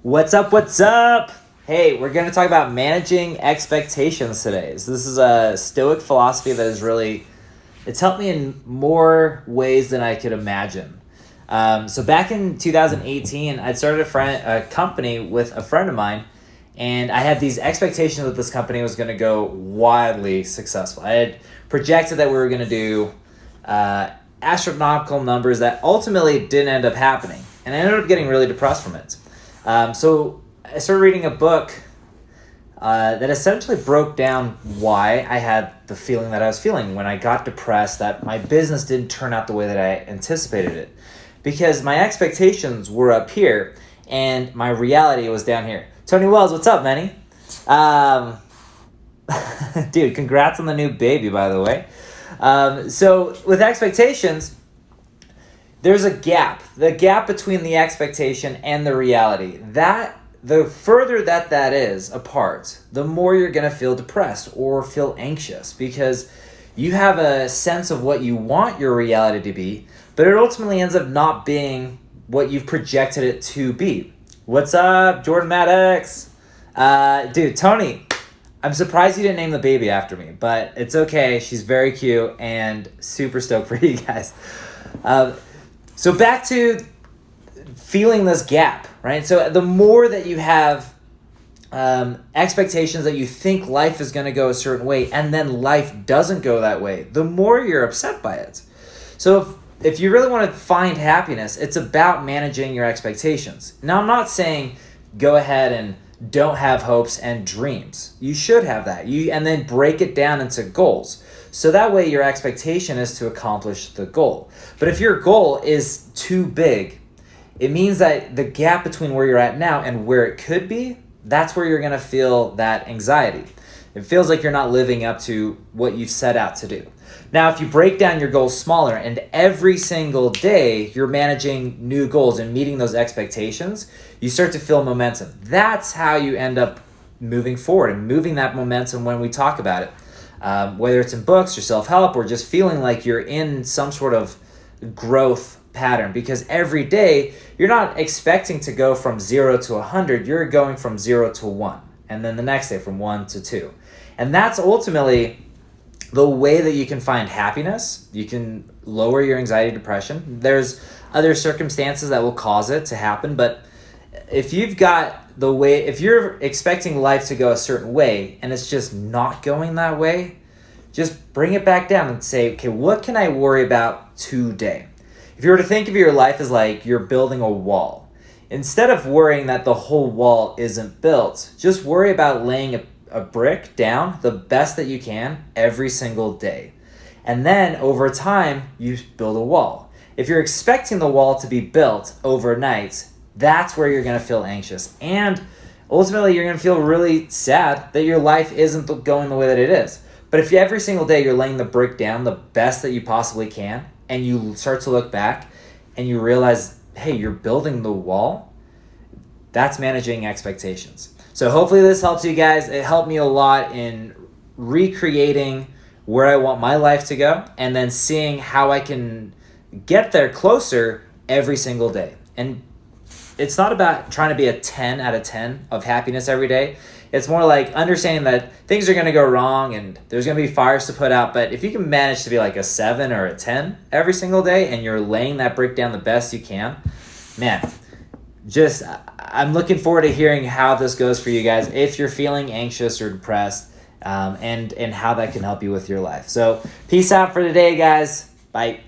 What's up? What's up? Hey, we're going to talk about managing expectations today. So this is a Stoic philosophy that is it's helped me in more ways than I could imagine. So back in 2018, I'd started a company with a friend of mine, and I had these expectations that this company was going to go wildly successful. I had projected that we were going to do astronomical numbers that ultimately didn't end up happening, and I ended up getting really depressed from it. So I started reading a book that essentially broke down why I had the feeling that I was feeling when I got depressed, that my business didn't turn out the way that I anticipated it. Because my expectations were up here and my reality was down here. Tony Wells, what's up, Manny? Dude, congrats on the new baby, by the way. So with expectations, there's a gap. The gap between the expectation and the reality. The further that is apart, the more you're going to feel depressed or feel anxious because you have a sense of what you want your reality to be, but it ultimately ends up not being what you've projected it to be. What's up, Jordan Maddox? Dude, Tony, I'm surprised you didn't name the baby after me, but it's okay. She's very cute and super stoked for you guys. So back to feeling this gap, right? So the more that you have expectations that you think life is going to go a certain way and then life doesn't go that way, the more you're upset by it. So if you really want to find happiness, it's about managing your expectations. Now, I'm not saying go ahead and don't have hopes and dreams. You should have that. And then break it down into goals. So that way your expectation is to accomplish the goal. But if your goal is too big, it means that the gap between where you're at now and where it could be, that's where you're going to feel that anxiety. It feels like you're not living up to what you've set out to do. Now, if you break down your goals smaller and every single day you're managing new goals and meeting those expectations, you start to feel momentum. That's how you end up moving forward and moving that momentum when we talk about it. Whether it's in books or self-help or just feeling like you're in some sort of growth pattern, because every day you're not expecting to go from 0 to 100, you're going from 0 to 1, and then the next day from 1 to 2. And that's ultimately the way that you can find happiness. You can lower your anxiety, depression. There's other circumstances that will cause it to happen, but if you're expecting life to go a certain way and it's just not going that way, just bring it back down and say, okay, what can I worry about today? If you were to think of your life as like you're building a wall, instead of worrying that the whole wall isn't built, just worry about laying a brick down the best that you can every single day. And then over time, you build a wall. If you're expecting the wall to be built overnight, that's where you're going to feel anxious. And ultimately, you're going to feel really sad that your life isn't going the way that it is. But if every single day you're laying the brick down the best that you possibly can, and you start to look back and you realize, hey, you're building the wall, that's managing expectations. So hopefully this helps you guys. It helped me a lot in recreating where I want my life to go and then seeing how I can get there closer every single day. And it's not about trying to be a 10 out of 10 of happiness every day. It's more like understanding that things are going to go wrong and there's going to be fires to put out. But if you can manage to be like a 7 or a 10 every single day and you're laying that brick down the best you can, man, I'm looking forward to hearing how this goes for you guys if you're feeling anxious or depressed, and how that can help you with your life. So peace out for today, guys. Bye.